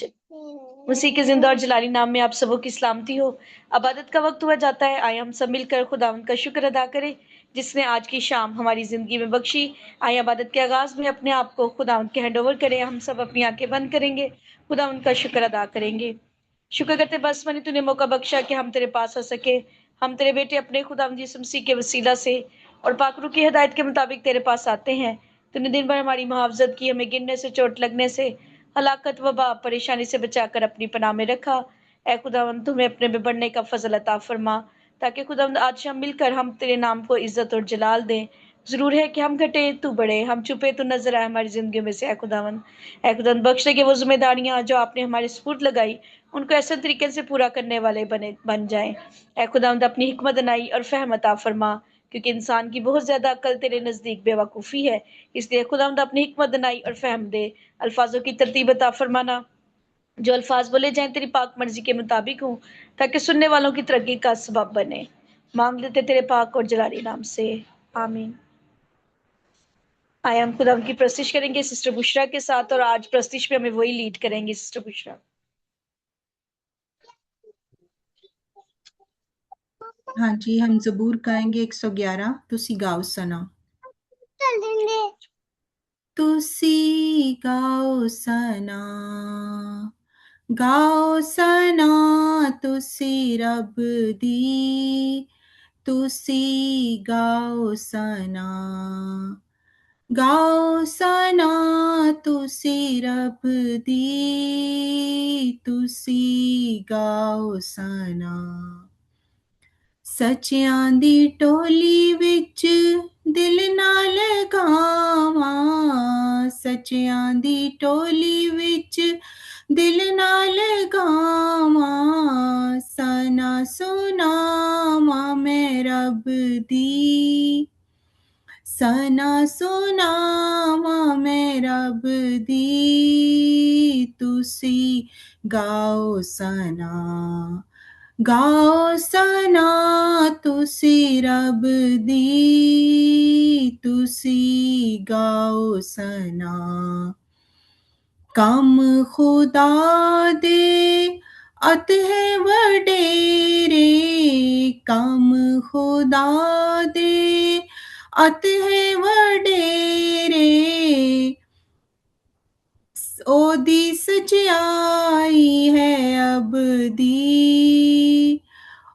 उसी के जिंदा और जलाली नाम में आप सबों की सलामती हो। इबादत का वक्त हुआ जाता है, आइए हम सब मिलकर खुदावंद का शुक्र अदा करें जिसने आज की शाम हमारी जिंदगी में बख्शी। आइए इबादत के आगाज में अपने आप को खुदावंद के हैंड ओवर करें। हम सब अपनी आंखें बंद करेंगे, खुदावंद का शुक्र अदा करेंगे। शुक्र करते बस मनी तूने मौका बख्शा कि हम तेरे पास आ सके। हम तेरे बेटे अपने खुदावंद यीशु मसीह के वसीला से और पाकरू की हिदायत के मुताबिक तेरे पास आते हैं। तूने दिन भर हमारी मुआवजत की, हमें गिरने से, चोट लगने से, हलाकत, वबा, परेशानी से बचाकर अपनी पनाह में रखा। ऐ खुदावंद तुम्हें अपने में बढ़ने का फजल अता फरमा, ताकि खुदावंद आज हम मिलकर हम तेरे नाम को इज्जत और जलाल दें। जरूर है कि हम घटे तू बढ़े, हम छुपे तू नजर आए हमारी जिंदगी में से। ऐ खुदावंद बख्शे के वो जिम्मेदारियां जो आपने हमारे सुपुर्द लगाई, उनको ऐसे तरीके से पूरा करने वाले बन जाएं। ऐ खुदावंद अपनी हिकमत अनाई और फहम अता फरमा, क्योंकि इंसान की बहुत ज्यादा अक्ल तेरे नजदीक बेवकूफ़ी है। इसलिए खुदावंद अपनी हिकमत अनाई और फहम दे, अल्फाजों की तरतीब अता फरमाना, जो अल्फाज बोले जाएं तेरी पाक मर्जी के मुताबिक हों, ताकि सुनने वालों की तरक्की का सबब बने। मांग लेते तेरे पाक और जलाली नाम से, आमीन। आए हम खुदा की प्रस्तिश करेंगे सिस्टर बुशरा के साथ, और आज प्रस्तिश में हमें वही लीड करेंगे सिस्टर बुशरा। हाँ जी, हम जबूर गाएंगे 111। तुसी गाओ सना। तुसी गाओ सना, गाओ सना तुसी रब दी, तुसी गाओ सना, गाओ सना तुसी रब दी, तुसी गाओ सना। सचियां दी टोली विच दिल ना लगावां, सचियां दी टोली विच दिल ना लगावां, सना सुनावां मैं रब दी, सना सुनावां मैं रब दी, तुसी गाओ सना, गाओ सना तुसी रब दी, तुसी गाओ सना। कम खुदा दे अत है वडेरे, कम खुदा दे अत है वडेरे, ओदी सचियाई है अब दी,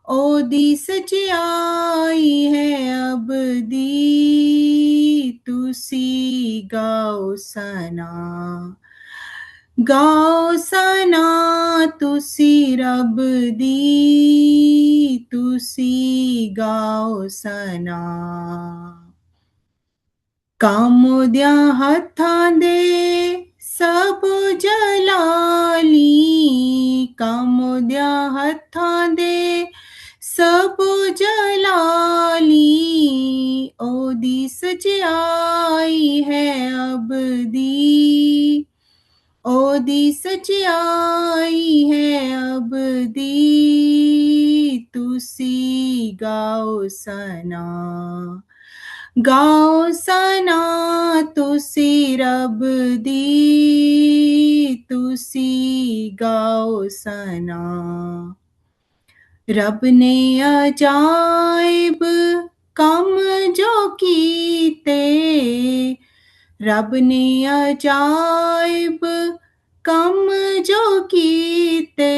ओदी सचियाई है अब दी, तुसी गाओ सना, गाओ सना तुसी रब दी, तुसी गाओ सना। काम दियां हत्थां दे सब जलाली, काम दियां हत्थां दे सब जलाली, ओदी सचियाई है अब दी, ओदी सचियाई है अब दी, तुसी गाओ सना, गाओ सना तुसी रब दी, तुसी गाओ सना। रब ने अजाइब कम जो कीते, रब ने अजाइब कम जो कीते,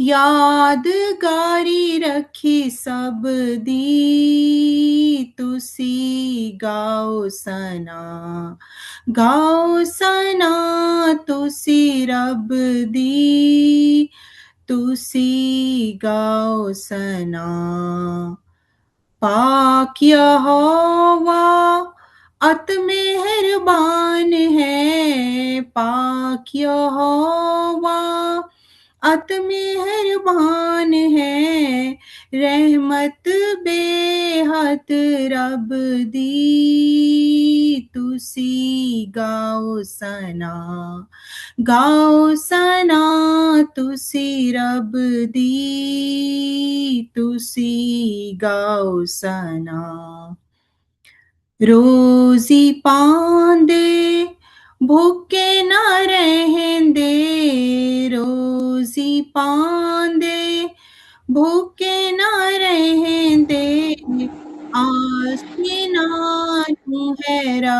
यादगारी रखी सब दी, तुसी गाओ सना, गाओ सना तुसी रब दी, तुसी गाओ सना। पाक यहोवा अत मेहरबान है, पाक यहोवा अत मेहरबान है, रहमत बेहद रब दी, तुसी गाओ सना, गाओ सना तुसी रब दी, तुसी गाओ सना। रोजी पांदे भुखे ना रहें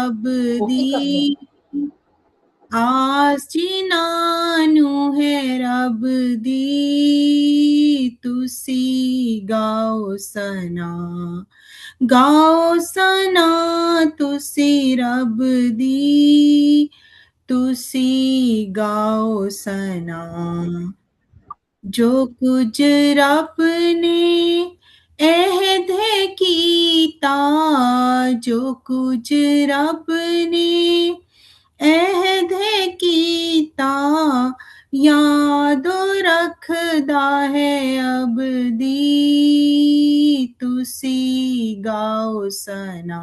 रब ओके कर लो। दी आस जिनानू है रब दी तुसी गाओ सना तुसी रब दी तुसी गाओ सना जो कुछ रब ने अहद कीता जो कुछ रब ने अहद कीता यादो रखदा है अब दी तुसी गाओ सना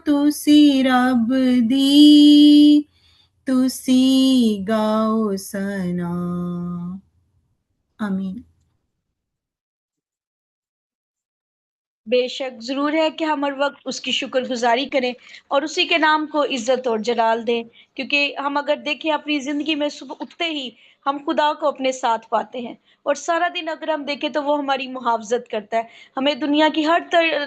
तुसी रब दी तुसी गाओ सना आमीन। बेशक ضرور ہے کہ ہم ہر وقت اس کی شکر گزاری کریں اور اسی کے نام کو عزت اور جلال دیں، کیونکہ ہم اگر دیکھیں اپنی زندگی میں صبح اٹھتے ہی ہم خدا کو اپنے ساتھ پاتے ہیں، اور سارا دن اگر ہم دیکھیں تو وہ ہماری محافظت کرتا ہے، ہمیں دنیا کی ہر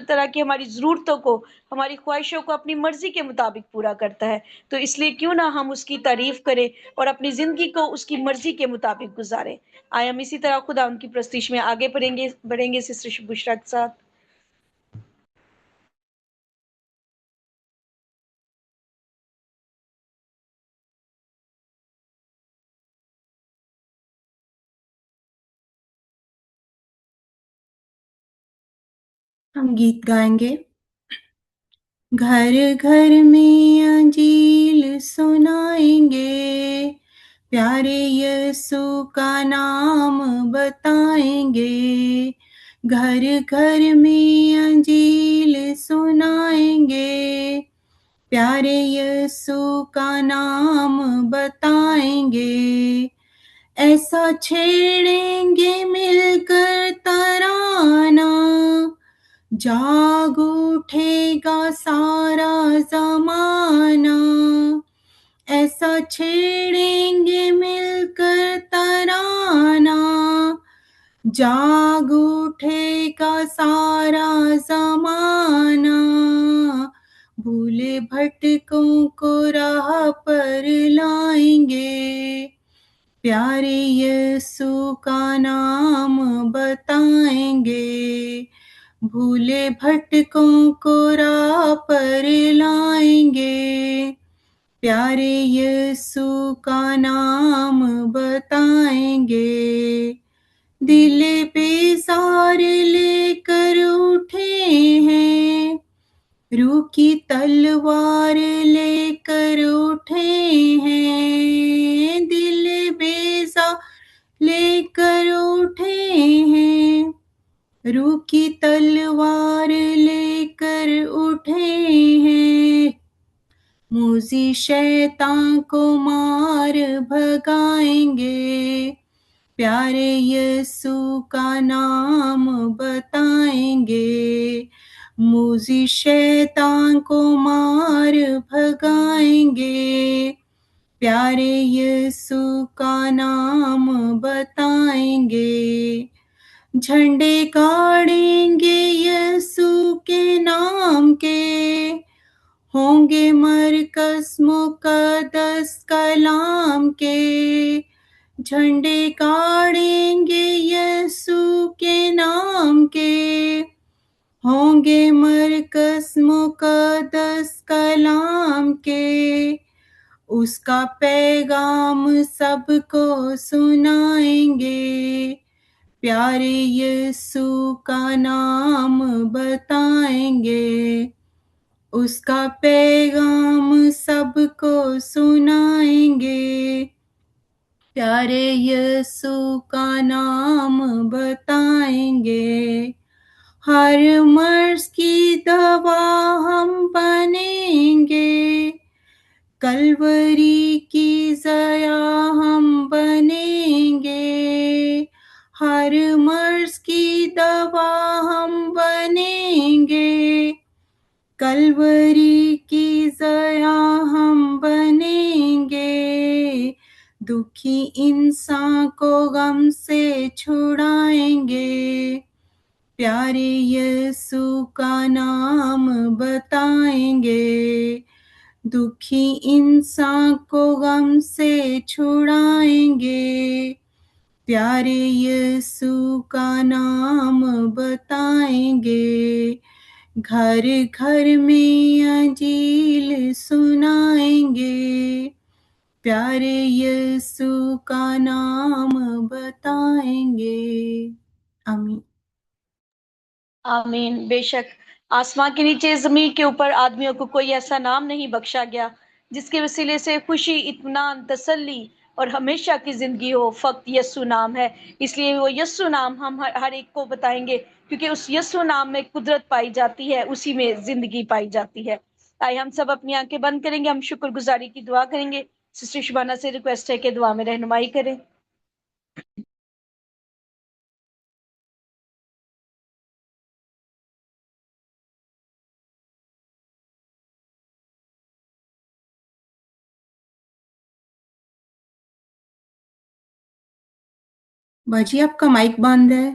طرح کی ہماری ضرورتوں کو، ہماری خواہشوں کو اپنی مرضی کے مطابق پورا کرتا ہے۔ تو اس لیے کیوں نہ ہم اس کی تعریف کریں اور اپنی زندگی کو اس کی مرضی کے مطابق گزاریں۔ آئے ہم اسی طرح خدا ان کی پرستش میں آگے بڑھیں گے سسٹر بشرا کے ساتھ۔ ہم گیت گائیں گے۔ گھر گھر میں انجیل سنائیں گے پیارے یسوع کا نام بتائیں گے گھر گھر میں انجیل سنائیں گے پیارے یسوع کا نام بتائیں گے ایسا چھیڑیں گے مل کر ترانہ جاگ اٹھے گا سارا زمانہ ایسا چھیڑیں گے مل کر ترانہ جاگ اٹھے گا سارا زمانہ بھولے بھٹکوں کو راہ پر لائیں گے پیارے یسوع کا نام بتائیں گے بھولے بھٹکوں کو راہ پر لائیں گے پیارے یسوع کا نام بتائیں گے دل بیزار لے کر اٹھے ہیں روح کی تلوار لے کر اٹھے ہیں دل بیزار لے کر اٹھے ہیں روح کی تلوار لے کر اٹھے ہیں موذی شیطان کو مار بھگائیں گے پیارے یسوع کا نام بتائیں گے موذی شیطان کو مار بھگائیں گے پیارے یسوع کا نام بتائیں گے جھنڈے گاڑیں گے یسوع کے نام کے ہوں گے مرکز مقدس کلام کے جھنڈے گاڑیں گے یسوع کے نام کے ہوں گے مرکز مقدس کلام کے اس کا پیغام سب کو سنائیں گے پیارے یسوع کا نام بتائیں گے اس کا پیغام سب کو سنائیں گے پیارے یسوع کا نام بتائیں گے ہر مرض کی دوا ہم بنیں گے کلوری کی ضیا ہم بنیں گے ہر مرض کی دوا ہم بنیں گے کلوری کی ضیا ہم بنیں گے دکھی انسان کو غم سے چھڑائیں گے प्यारे यीशु का नाम बताएंगे, दुखी इंसान को गम से छुड़ाएंगे। प्यारे यीशु का नाम बताएंगे, घर घर में अंजील सुनाएंगे। प्यारे यीशु का नाम बताएंगे। आमीन। आमीन। बेशक आसमां के नीचे जमीन के ऊपर आदमियों को कोई ऐसा नाम नहीं बख्शा गया जिसके वसीले से खुशी, इत्मीनान, तसल्ली और हमेशा की जिंदगी हो। फक्त यस्सु नाम है, इसलिए वो यस्सु नाम हम हर एक को बताएंगे, क्योंकि उस यस्सु नाम में कुदरत पाई जाती है, उसी में जिंदगी पाई जाती है। आइए हम सब अपनी आंखें बंद करेंगे, हम शुक्रगुजारी की दुआ करेंगे। सिस्टर शुबाना से रिक्वेस्ट है कि दुआ में रहनुमाई करें। बाजी आपका माइक बंद है।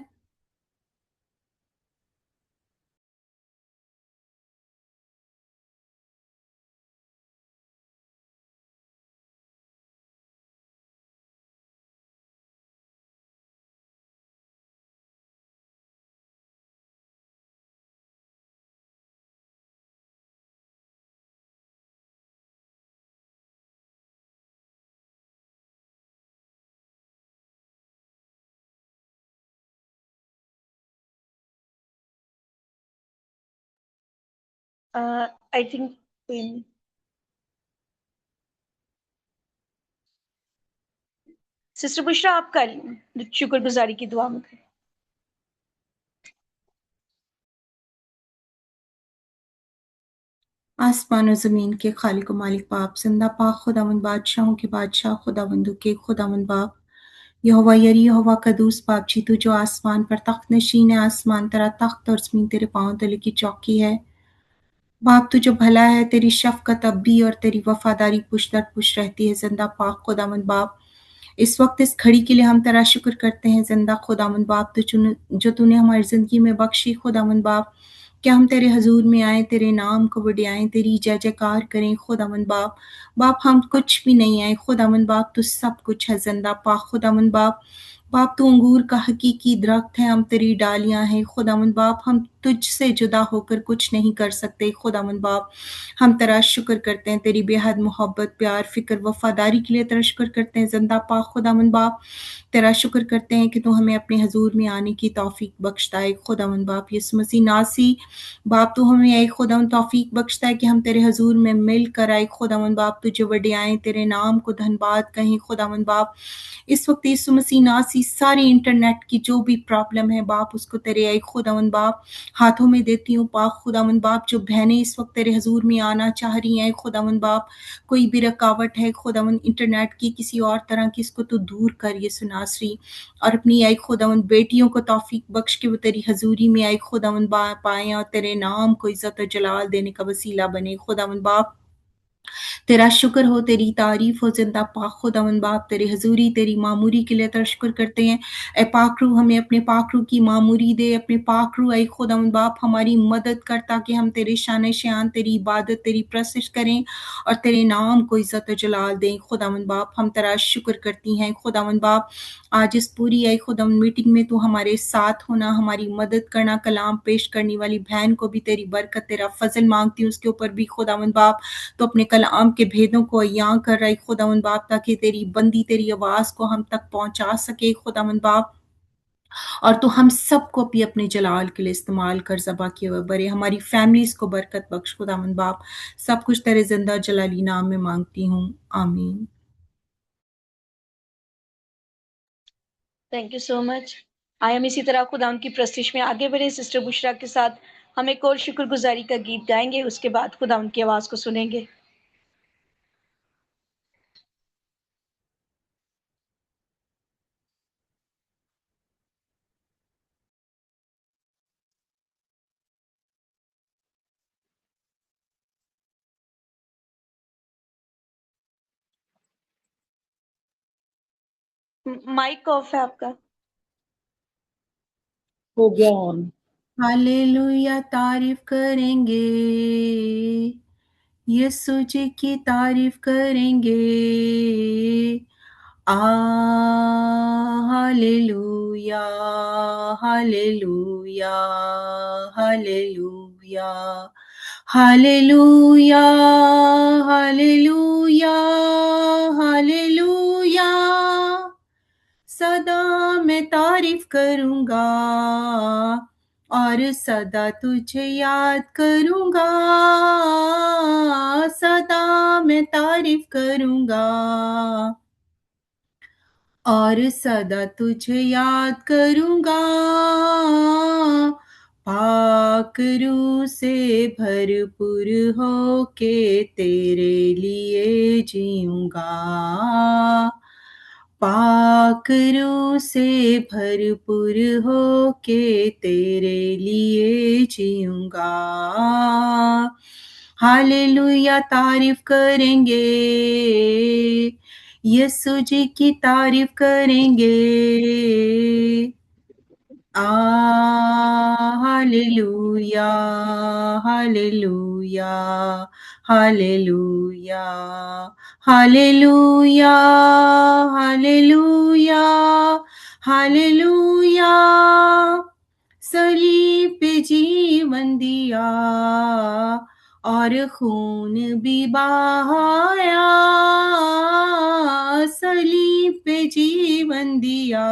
आई थिंक सिस्टर बुशरा आप कर शुक्रगुजारी की दुआ में करें। आसमान और ज़मीन के खालिक व मालिक बाप, ज़िंदा पाक खुदावंद, बादशाहों के बादशाह, खुदावंदों के खुदावंद बाप, यहोवा यरी, यहोवा कदूस बाप जी, तू जो आसमान पर तख्त नशीन है, आसमान तेरा तख्त और ज़मीन तेरे पाँव तले की चौकी है। बाप तू जो भला है, तेरी शफ़क़त अब भी और तेरी वफ़ादारी पुश्त दर पुश्त रहती है। ज़िंदा पाक खुदावंद बाप, इस वक़्त इस घड़ी के लिए हम तेरा शुक्र करते हैं। ज़िंदा खुदावंद बाप, जो तूने हमारी ज़िंदगी में बख्शी खुदावंद बाप, क्या हम तेरे हजूर में आए, तेरे नाम को बढ़ाएं, तेरी जय जयकार करें खुदावंद बाप। बाप हम कुछ भी नहीं आए खुदावंद बाप, तू सब कुछ है। ज़िंदा पाक खुदावंद बाप, बाप तू अंगूर का हकीकी दरख्त है, हम तेरी डालियां हैं खुदावंद बाप। हम तुझसे जुदा होकर कुछ नहीं कर सकते खुदावंद बाप। हम तेरा शुक्र करते हैं, तेरी बेहद मोहब्बत, प्यार, फिक्र, वफादारी के लिए तेरा शुक्र करते हैं। ज़िंदा पाक खुदावंद बाप, तेरा शुक्र करते हैं कि तू हमें अपने हजूर में आने की तौफीक बख्शता है खुदावंद बाप। यीशु मसीह नासी बाप, तू हमें एक खुदावंद तौफीक बख्शता है कि हम तेरे हजूर में मिल कर आए खुदावंद बाप, तुझे वडियाएं, तेरे नाम को धन्यवाद कहें खुदावंद बाप। इस वक्त यीशु मसीह नासी सारी इंटरनेट की जो भी प्रॉब्लम है बाप, उसको तेरे एक खुदावंद बाप हाथों में देती हूँ। पाक खुदावंद बाप, जो बहनें इस वक्त तेरे हजूर में आना चाह रही हैं खुदावंद बाप, कोई भी रुकावट है खुदावंद इंटरनेट की, किसी और तरह की, इसको तो दूर कर यीशु नासरी। और अपनी आई खुदावंद बेटियों को तौफीक बख्श के वो तेरी हजूरी में आई खुदावंद बाप आए और तेरे नाम को इज्जत और जलाल देने का वसीला बने खुदावंद बाप। तेरा शुक्र हो, तेरी तारीफ हो। ज़िंदा पाक खुदावंद बाप, तेरी हजूरी, तेरी मामूरी के लिए तेरा शुक्र करते हैं। ए पाक रूह, हमें अपने पाक रूह की मामूरी दे। अपने पाक रूह ए खुदावंद बाप हमारी मदद कर, ताकि हम तेरे शान शान, तेरी इबादत, तेरी प्रसिश करें और तेरे नाम को इज्जत और जलाल दें खुदावंद बाप। हम तेरा शुक्र करती हैं खुदावंद बाप। आज इस पूरी आई खुदावंद मीटिंग में तू हमारे साथ होना, हमारी मदद करना। कलाम पेश करने वाली बहन को भी तेरी बरकत, तेरा फजल मांगती हूँ, उसके ऊपर भी खुदावंद बाप। तो अपने कलाम के भेदों को अयां कर रही खुदावंद बाप, ताकि तेरी बंदी, तेरी आवाज को हम तक पहुंचा सके खुदावंद बाप। और तो हम सबको भी अपने जलाल के लिए इस्तेमाल कर, ज़बा किए हुए बरे हमारी फैमिलीज को बरकत बख्श खुदावंद बाप। सब कुछ तेरे जिंदा जलाली नाम में मांगती हूँ, आमीन। Thank you so much. आइए हम इसी तरह खुदा उनकी प्रस्तिश में आगे बढ़े। सिस्टर बुशरा के साथ हम एक और शुक्रगुजारी का गीत गाएंगे, उसके बाद खुदा उनकी आवाज को सुनेंगे। माइक ऑफ है आपका। हो गया ऑन। हालेलुया तारीफ करेंगे, यीशु जी की तारीफ करेंगे। आ hallelujah, hallelujah, hallelujah, hallelujah, hallelujah, hallelujah. सदा मैं तारीफ करूंगा और सदा तुझे याद करूंगा, सदा मैं तारीफ करूंगा और सदा तुझे याद करूंगा। पाक रूह से भरपूर होके तेरे लिए जीऊंगा, पाक रूह से भरपूर होके तेरे लिए जीऊंगा। हालेलुया तारीफ करेंगे, यीशु जी की तारीफ करेंगे। आ hallelujah, hallelujah, hallelujah, hallelujah, hallelujah, hallelujah. सलीब पे जीवन दिया और खून भी बहाया, सलीब पे जीवन दिया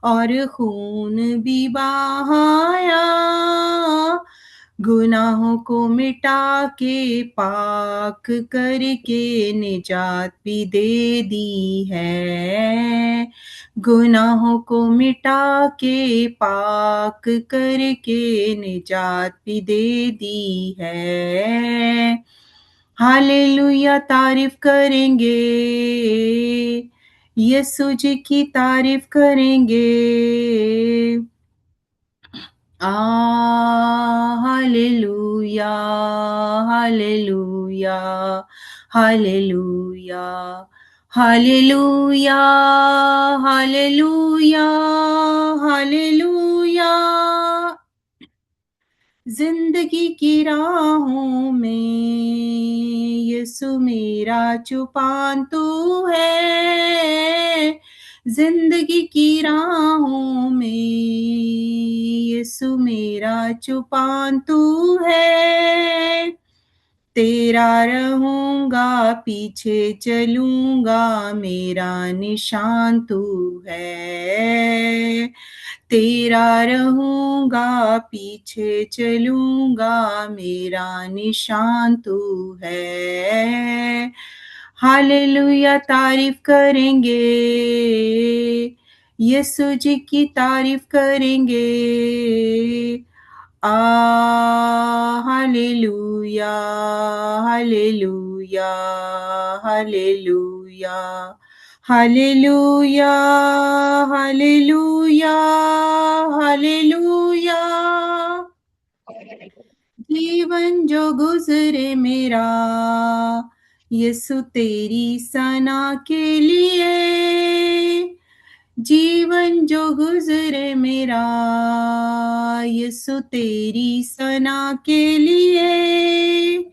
और खून भी बहाया। गुनाहों को मिटा के पाक करके निजात भी दे दी है, गुनाहों को मिटा के पाक करके निजात भी दे दी है। हालेलुया तारीफ करेंगे, यीशु जी की तारीफ करेंगे। आ hallelujah, hallelujah, hallelujah, hallelujah, hallelujah, hallelujah. जिंदगी की राहों में यीशु मेरा चुपान तू है, जिंदगी की राहों में यीशु मेरा चुपान तू है। तेरा रहूंगा पीछे चलूंगा मेरा निशान तू है, तेरा रहूंगा पीछे चलूंगा मेरा निशान तू है। हालेलुया तारीफ करेंगे, यीशु जी की तारीफ करेंगे। आ hallelujah, hallelujah, hallelujah, hallelujah, hallelujah, hallelujah. जीवन जो गुजरे मेरा यीशु तेरी सना के लिए, जीवन जो गुजरे मेरा यीशु तेरी सना के लिए।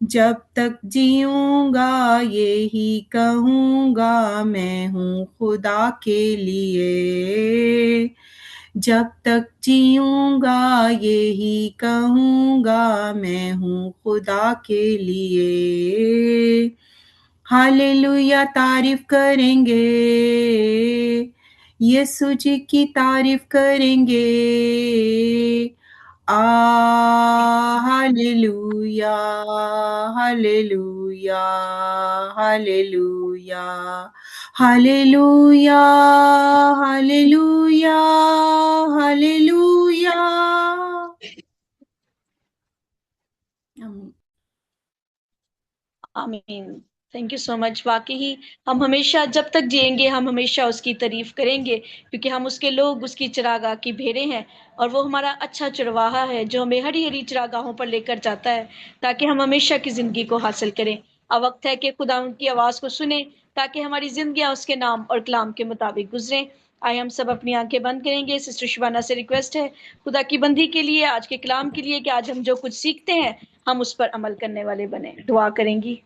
जब तक जीऊंगा यही कहूंगा मैं हूँ खुदा के लिए, जब तक जीऊंगा यही कहूंगा मैं हूँ खुदा के लिए। हालेलुया तारीफ करेंगे, यीशु जी की तारीफ करेंगे। आ hallelujah, hallelujah, hallelujah, hallelujah, hallelujah, hallelujah. आमीन। आमीन। Thank you so much. वाकई ही हम हमेशा जब तक जिएंगे हम हमेशा उसकी तारीफ करेंगे, क्योंकि हम उसके लोग, उसकी चरागाह की भेड़ें हैं, और वो हमारा अच्छा चरवाहा है जो हमें हरी हरी चरागाहों पर लेकर जाता है ताकि हम हमेशा की जिंदगी को हासिल करें। अब वक्त है कि खुदा उनकी आवाज को सुने ताकि हमारी जिंदगियां उसके नाम और कलाम के मुताबिक गुजरें। आइए हम सब अपनी आंखें बंद करेंगे। सिस्टर शुबाना से रिक्वेस्ट है खुदा की बंदी के लिए, आज के कलाम के लिए, कि आज हम जो कुछ सीखते हैं हम उस पर अमल करने वाले बने। दुआ करेंगी।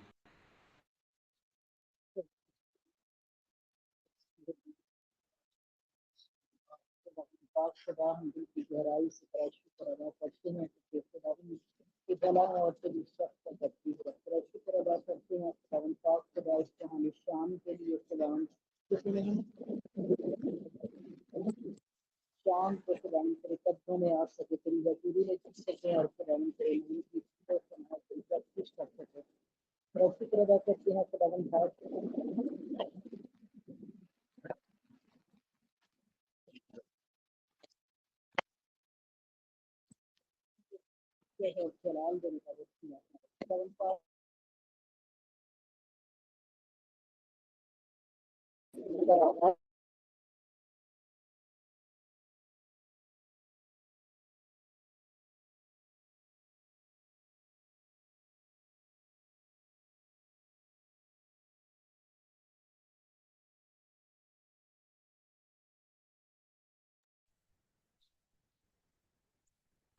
पाक खुदा हम दिल की गहराई से तेरा शुक्र अदा करते हैं कि खुदावन की भला और तेरी सख्त करती है। तेरा शुक्र अदा करते हैं खुदावन पाक खुदा इस जहानी शाम के लिए खुदावन किसी ने शाम को खुदावन तेरे कदमों में आ सके, तेरी हजूरी में जी सके और खुदावन तेरे नाम की सब कुछ कर सके। तेरा शुक्र अदा करते हैं खुदावन जलाल दिन का खुदावन पाक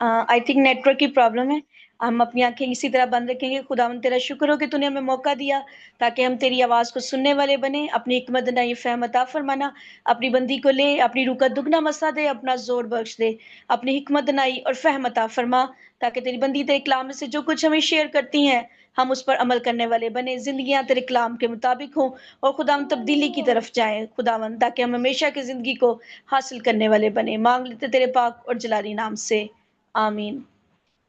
आई थिंक नेटवर्क की प्रॉब्लम है। हम अपनी आंखें इसी तरह बंद रखेंगे। खुदावंद तेरा शुक्र हो कि तूने हमें मौका दिया ताकि हम तेरी आवाज़ को सुनने वाले बने। अपनी हिकमत नई फहम अता फरमाना। अपनी बंदी को ले, अपनी रूह का दुगना मसा दे, अपना जोर बख्श दे। अपनी हिकमत नई और फहम अता फरमा ताकि तेरी बंदी तेरे कलाम में से जो कुछ हमें शेयर करती हैं हम उस पर अमल करने वाले बने। जिंदगियां तेरे कलाम के मुताबिक हों और खुदावन तब्दीली की तरफ जाएं खुदावन, ताकि हम हमेशा की जिंदगी को हासिल करने वाले बने। मांग लेते तेरे पाक और जलाली नाम से, आमीन।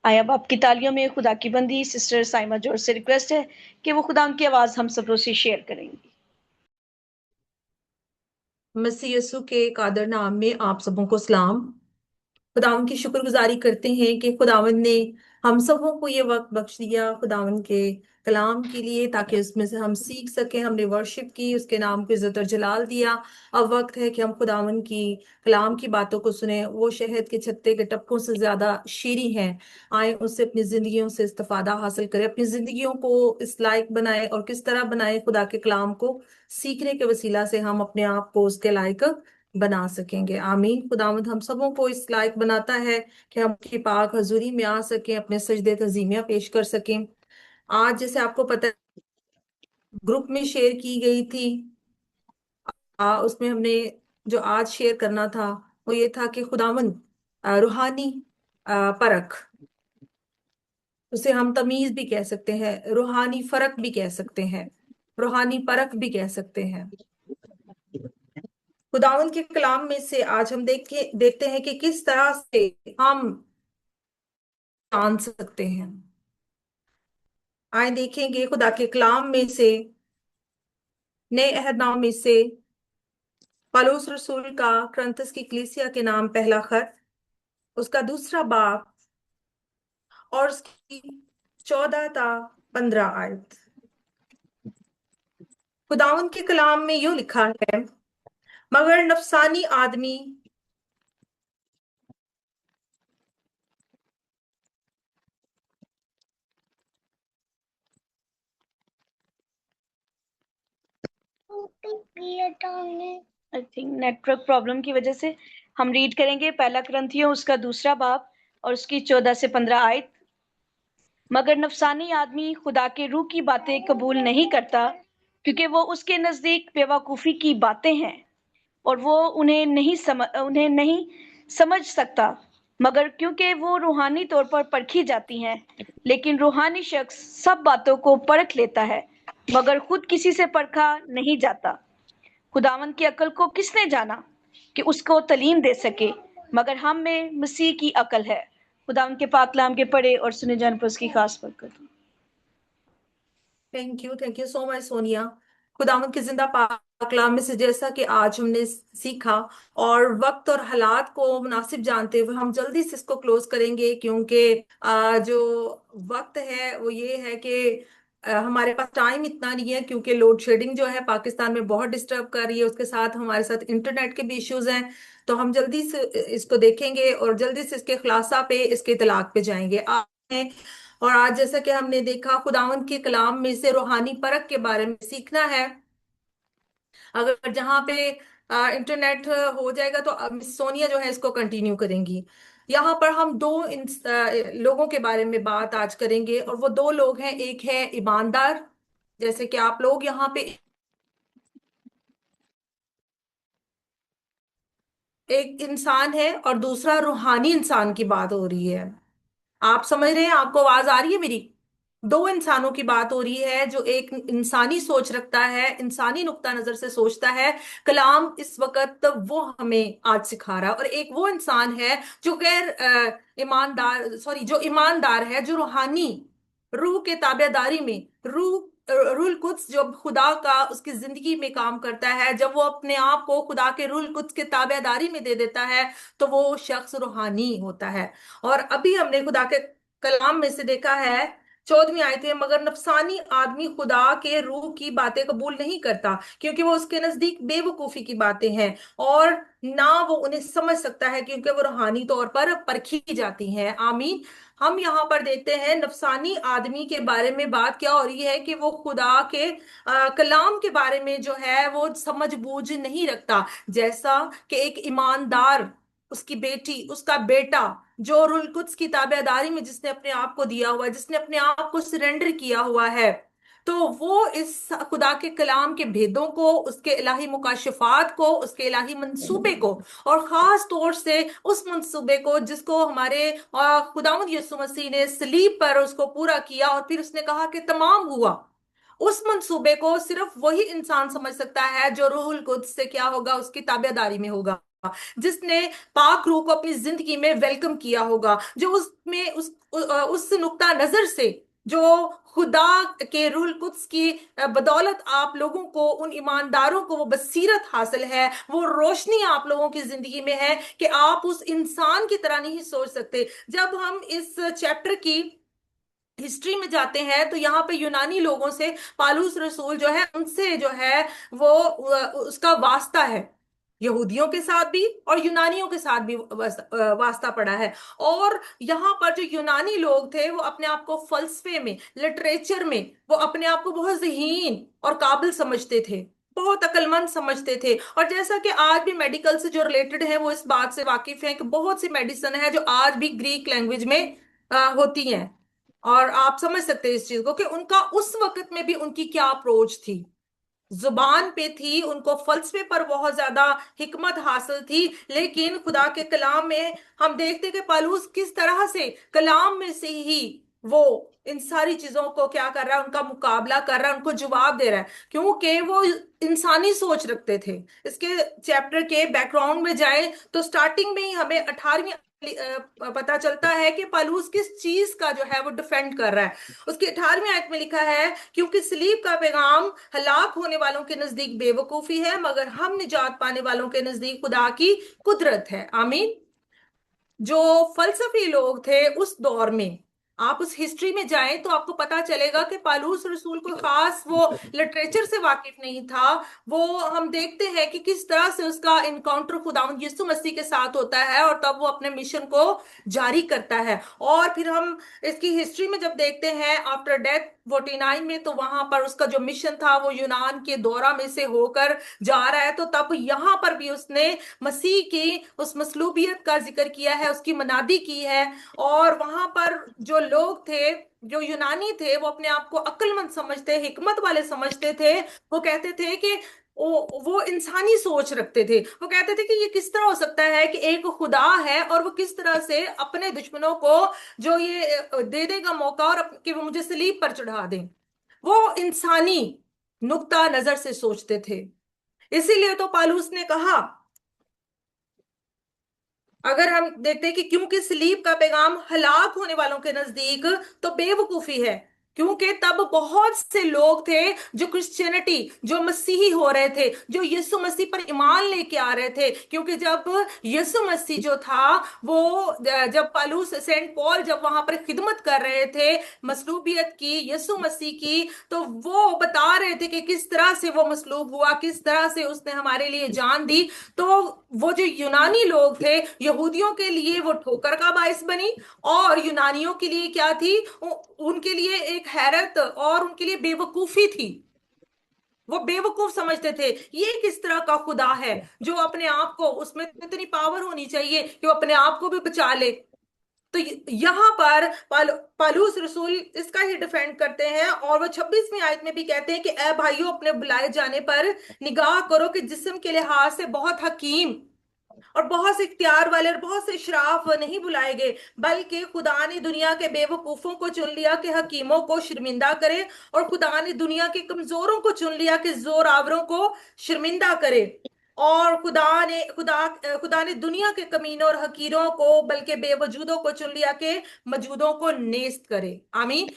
आए अब आपकी तालियों में खुदा की बंदी सिस्टर साइमा जोर से रिक्वेस्ट है कि वो खुदा की आवाज हम सबों से शेयर करेंगी। मसीह यसु के कादर नाम में आप सबों को सलाम। खुदावन की शुक्रगुजारी करते हैं कि खुदावन ने हम सबों को ये वक्त बख्श दिया खुदावन के कलाम के लिए, ताकि उसमें से हम सीख सकें। हमने वर्शिप की, उसके नाम को इज्जत और जलाल दिया। अब वक्त है कि हम खुदावन की कलाम की बातों को सुने। वो शहद के छत्ते के टपकों से ज्यादा शीरी हैं। आए उससे अपनी जिंदगियों से इस्तिफादा हासिल करें, अपनी जिंदगियों को इस लायक बनाए। और किस तरह बनाए? खुदा के कलाम को सीखने के वसीला से हम अपने आप को उसके लायक बना सकेंगे। आमीन। खुदावंद हम सबों को इस लायक बनाता है कि हम उसकी पाक हजूरी में आ सकें, अपने सजदे तज़ीमिया पेश कर सकें। आज जैसे आपको पता है ग्रुप में शेयर की गई थी, उसमें हमने जो आज शेयर करना था वो ये था कि खुदावंद रूहानी परख, उसे हम तमीज भी कह सकते हैं, रूहानी फर्क भी कह सकते हैं, रूहानी परख भी कह सकते हैं। खुदावन के कलाम में से आज हम देखते हैं कि किस तरह से हम जान सकते हैं। आए देखेंगे खुदा के कलाम में से, नए अहदनामे में से पौलुस रसूल का करंथस की कलीसिया के नाम पहला खत, उसका दूसरा बाब और उसकी 14 ता 15 आयत। खुदावन के कलाम में यूं लिखा है, मगर नफसानी आदमी आई थिंक नेटवर्क प्रॉब्लम की वजह से हम रीड करेंगे पहला करंथियों उसका दूसरा बाब और उसकी 14 से 15 आयत। मगर नफसानी आदमी खुदा के रूह की बातें कबूल नहीं करता, क्योंकि वो उसके नजदीक बेवकूफी की बातें हैं और वो उन्हें नहीं समझ सकता, मगर क्योंकि वो रूहानी तौर पर परखी जाती हैं। लेकिन रूहानी शख्स सब बातों को परख लेता है, मगर खुद किसी से परखा नहीं जाता। खुदावन की अकल को किसने जाना कि उसको तलीम दे सके, मगर हम में मसीह की अकल है। खुदावन के पाक कलाम के पढ़े और सुने जाने पर उसकी खास बरकत हो। Thank you so much Sonia. खुदावंद के जिंदा पाक कलाम में से जैसा कि आज हमने सीखा, और वक्त और हालात को मुनासिब जानते हुए हम जल्दी से इसको क्लोज करेंगे, क्योंकि जो वक्त है वो ये है कि हमारे पास टाइम इतना नहीं है, क्योंकि लोड शेडिंग जो है पाकिस्तान में बहुत डिस्टर्ब कर रही है। उसके साथ हमारे साथ इंटरनेट के भी इश्यूज हैं। तो हम जल्दी से इसको देखेंगे और जल्दी से इसके खुलासा पे, इसके इतलाक पे जाएंगे। और आज जैसा कि हमने देखा खुदावंद के कलाम में से रूहानी परख के बारे में सीखना है। अगर जहाँ पे इंटरनेट हो जाएगा तो अब मिस सोनिया जो है इसको कंटिन्यू करेंगी। यहाँ पर हम लोगों के बारे में बात आज करेंगे, और वो दो लोग हैं, एक है ईमानदार, जैसे कि आप लोग यहाँ पे, एक इंसान है, और दूसरा रूहानी इंसान की बात हो रही है। आप समझ रहे हैं? आपको आवाज आ रही है मेरी? दो इंसानों की बात हो रही है, जो एक इंसानी सोच रखता है, इंसानी नुक्ता नजर से सोचता है। कलाम इस वक्त वो हमें आज सिखा रहा है। और एक वो इंसान है जो गैर ईमानदार, सॉरी, जो ईमानदार है, जो रूहानी रूह के ताबेदारी में, रूल कुद्स जो खुदा का उसकी जिंदगी में काम करता है, जब वो अपने आप को खुदा के रूल कुद्स के ताबेदारी में दे देता है, तो वो शख्स रूहानी होता है। और अभी हमने खुदा के कलाम में से देखा है, 14वीं आयत है, मगर नफसानी आदमी खुदा के रूह की बातें कबूल नहीं करता, क्योंकि वो उसके नजदीक बेवकूफी की बातें हैं, और ना वो उन्हें समझ सकता है, क्योंकि वो रूहानी तौर पर परखी जाती हैं। आमीन। हम यहाँ पर देखते हैं नफसानी आदमी के बारे में बात क्या हो रही है, कि वो खुदा के कलाम के बारे में जो है वो समझ बूझ नहीं रखता। जैसा कि एक ईमानदार, उसकी बेटी, उसका बेटा, जो रुल कुद्स की ताबेदारी में जिसने अपने आप को दिया हुआ है, जिसने अपने आप को सरेंडर किया हुआ है, तो वो इस खुदा के कलाम के भेदों को, उसके इलाही मुकाशफात को, उसके इलाही मंसूबे को, और खास तौर से उस मंसूबे को जिसको हमारे खुदावंद यीशु मसीह ने सलीब पर उसको पूरा किया, और फिर उसने कहा कि तमाम हुआ, उस मंसूबे को सिर्फ वही इंसान समझ सकता है जो रूहुल कुद्स से क्या होगा, उसकी ताबेदारी में होगा, जिसने पाक रूह को अपनी जिंदगी में वेलकम किया होगा, जो उसमें उस नुक्ता नजर से, जो खुदा के रूहुल कुद्स की बदौलत आप लोगों को, उन ईमानदारों को वो बसीरत हासिल है, वो रोशनी आप लोगों की जिंदगी में है, कि आप उस इंसान की तरह नहीं सोच सकते। जब हम इस चैप्टर की हिस्ट्री में जाते हैं, तो यहाँ पे यूनानी लोगों से पालूस रसूल जो है, उनसे जो है वो उसका वास्ता है, यहूदियों के साथ भी और यूनानियों के साथ भी वास्ता पड़ा है। और यहाँ पर जो यूनानी लोग थे, वो अपने आप को फलसफे में, लिटरेचर में, वो अपने आप को बहुत ज़हीन और काबिल समझते थे, बहुत अक्लमंद समझते थे। और जैसा कि आज भी मेडिकल से जो रिलेटेड है, वो इस बात से वाकिफ है कि बहुत सी मेडिसिन है जो आज भी ग्रीक लैंग्वेज में होती हैं। और आप समझ सकते हैं इस चीज को, कि उनका उस वक्त में भी उनकी क्या अप्रोच थी, जुबान पे थी, उनको फलसफे पर बहुत ज्यादा हिकमत हासिल थी। लेकिन खुदा के कलाम में हम देखते कि पालूस किस तरह से कलाम में से ही वो इन सारी चीजों को क्या कर रहा है, उनका मुकाबला कर रहा है, उनको जवाब दे रहा है, क्योंकि वो इंसानी सोच रखते थे। इसके चैप्टर के बैकग्राउंड में जाए तो स्टार्टिंग में ही हमें 18वीं पता चलता है कि पालूस किस चीज का जो है वो डिफेंड कर रहा है। उसकी 18वीं आयत में लिखा है, क्योंकि सलीब का पैगाम हलाक होने वालों के नजदीक बेवकूफी है, मगर हम निजात पाने वालों के नजदीक खुदा की कुदरत है। आमीन। जो फलसफी लोग थे उस दौर में, आप उस हिस्ट्री में जाएं तो आपको पता चलेगा कि पालूस रसूल को खास वो लिटरेचर से वाकिफ नहीं था। वो हम देखते हैं कि किस तरह से उसका इनकाउंटर खुदावंद यीशु मसीह के साथ होता है, और तब वो अपने मिशन को जारी करता है। और फिर हम इसकी हिस्ट्री में जब देखते हैं आफ्टर डेथ 49 में, तो वहां पर उसका जो मिशन था वो यूनान के दौरा में से होकर जा रहा है। तो तब यहाँ पर भी उसने मसीह की उस मसलूबियत का जिक्र किया है, उसकी मनादी की है। और वहां पर जो लोग थे, जो यूनानी थे, वो अपने आप को अक्लमंद समझते, हिकमत वाले समझते थे। वो कहते थे कि वो इंसानी सोच रखते थे। वो कहते थे कि ये किस तरह हो सकता है कि एक खुदा है, और वो किस तरह से अपने दुश्मनों को जो ये दे देगा मौका, और कि वो मुझे सलीब पर चढ़ा दें। वो इंसानी नुक्ता नजर से सोचते थे। इसीलिए तो पालूस ने कहा, अगर हम देखते हैं कि क्योंकि सलीब का पैगाम हलाक होने वालों के नजदीक तो बेवकूफी है, क्योंकि तब बहुत से लोग थे जो क्रिश्चियनिटी, जो मसीही हो रहे थे, जो यीशु मसीह पर ईमान लेके आ रहे थे। क्योंकि जब यीशु मसीह जो था वो जब पालूस सेंट पॉल जब वहां पर खिदमत कर रहे थे मसलूबियत की, यीशु मसीह की, तो वो बता रहे थे कि किस तरह से वो मसलूब हुआ, किस तरह से उसने हमारे लिए जान दी। तो वो जो यूनानी लोग थे, यहूदियों के लिए वो ठोकर का बायस बनी, और यूनानियों के लिए क्या थी, उनके लिए एक हैरत और उनके लिए बेवकूफी थी। वो बेवकूफ समझते थे ये किस तरह का खुदा है जो अपने आप को, उसमें इतनी पावर होनी चाहिए कि वो अपने आप को भी बचा ले। तो यहाँ पर पालूस रसूल इसका ही डिफेंड करते हैं, और वो 26वीं आयत में भी कहते हैं कि ए भाइयों, अपने बुलाए जाने पर निगाह करो कि जिस्म के लिहाज से बहुत हकीम और बहुत से इख्तियार वाले और बहुत से इशराफ नहीं बुलाए गए, बल्कि खुदा ने दुनिया के बेवकूफों को चुन लिया कि हकीमों को शर्मिंदा करे, और खुदा ने दुनिया के कमजोरों को चुन लिया कि जोरावरों को शर्मिंदा करे। और खुदा ने दुनिया के कमीनों और हकीरों को, बल्कि बेवजूदों को चुन लिया कि मौजूदों को नेस्त करे। आमीन।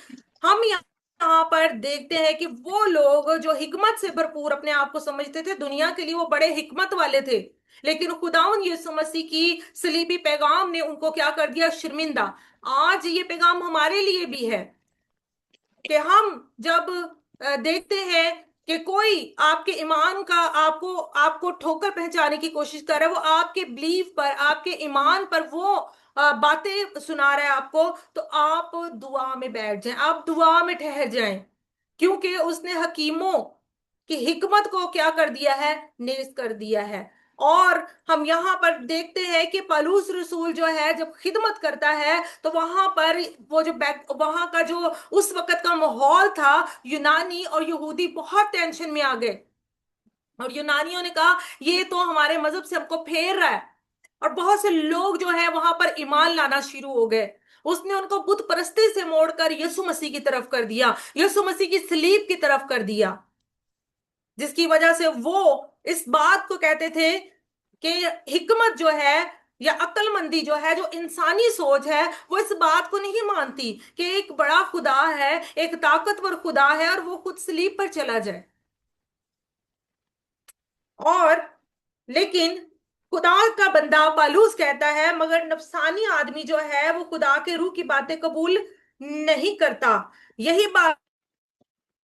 हम यहाँ पर देखते हैं कि वो लोग जो हिकमत से भरपूर अपने आप को समझते थे, दुनिया के लिए वो बड़े हिकमत वाले थे, लेकिन खुदावन यीशु मसीह की सलीबी पैगाम ने उनको क्या कर दिया? शर्मिंदा। आज ये पैगाम हमारे लिए भी है कि हम जब देखते हैं कि कोई आपके ईमान का आपको आपको ठोकर पहुंचाने की कोशिश कर रहा है, वो आपके बिलीफ पर, आपके ईमान पर वो बातें सुना रहा है आपको, तो आप दुआ में बैठ जाएं, आप दुआ में ठहर जाएं, क्योंकि उसने हकीमों की हिकमत को क्या कर दिया है? नेस्त कर दिया है। और हम यहाँ पर देखते हैं कि पलूस रसूल जो है जब खिदमत करता है, तो वहां पर वो जो वहां का जो उस वक्त का माहौल था, यूनानी और यहूदी बहुत टेंशन में आ गए, और यूनानियों ने कहा ये तो हमारे मजहब से हमको फेर रहा है, और बहुत से लोग जो है वहां पर ईमान लाना शुरू हो गए। उसने उनको बुत परस्ती से मोड़कर यीशु मसीह की तरफ कर दिया, यीशु मसीह की सलीब की तरफ कर दिया, जिसकी वजह से वो इस बात को कहते थे कि हिकमत जो है या अक्लमंदी जो है, जो इंसानी सोच है, वो इस बात को नहीं मानती कि एक बड़ा खुदा है, एक ताकतवर खुदा है, और वो खुद सलीब पर चला जाए। और लेकिन खुदा का बंदा पालूस कहता है मगर नफसानी आदमी जो है वो खुदा के रूह की बातें कबूल नहीं करता। यही बात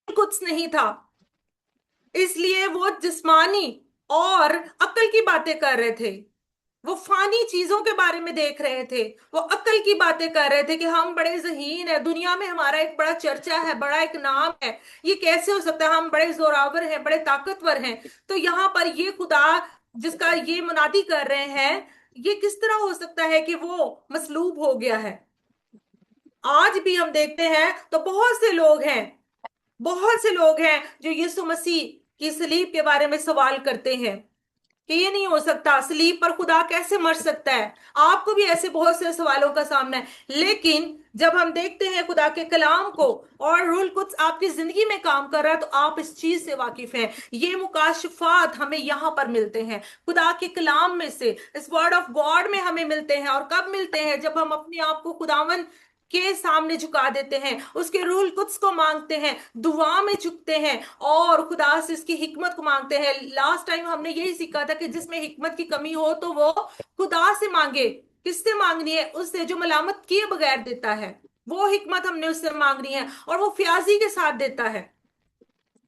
कुछ नहीं था, इसलिए वो जिस्मानी और अक्ल की बातें कर रहे थे, वो फानी चीजों के बारे में देख रहे थे, वो अक्ल की बातें कर रहे थे कि हम बड़े ज़हीन है, दुनिया में हमारा एक बड़ा चर्चा है, बड़ा एक नाम है, ये कैसे हो सकता है, हम बड़े जोरावर हैं, बड़े ताकतवर हैं। तो यहाँ पर ये खुदा जिसका ये मुनादी कर रहे हैं, ये किस तरह हो सकता है कि वो मसलूब हो गया है? आज भी हम देखते हैं तो बहुत से लोग हैं जो यीशु मसीह की सलीब के बारे में सवाल करते हैं कि ये नहीं हो सकता, सलीब पर खुदा कैसे मर सकता है। आपको भी ऐसे बहुत से सवालों का सामना है, लेकिन जब हम देखते हैं खुदा के कलाम को और रूल कुछ आपकी जिंदगी में काम कर रहा है, तो आप इस चीज से वाकिफ हैं। ये मुकाशफात हमें यहाँ पर मिलते हैं, खुदा के कलाम में से, इस वर्ड ऑफ गॉड में हमें मिलते हैं। और कब मिलते हैं? जब हम अपने आप को खुदावन के सामने झुका देते हैं, उसके रूल कुछ को मांगते हैं, दुआ में झुकते हैं और खुदा से इसकी हिकमत को मांगते हैं। लास्ट टाइम हमने यही सीखा था कि जिसमें हिकमत की कमी हो तो वो खुदा से मांगे। किससे मांगनी है? उससे जो मलामत किए बगैर देता है, वो हिकमत हमने उससे मांगनी है, और वो फ्याजी के साथ देता है।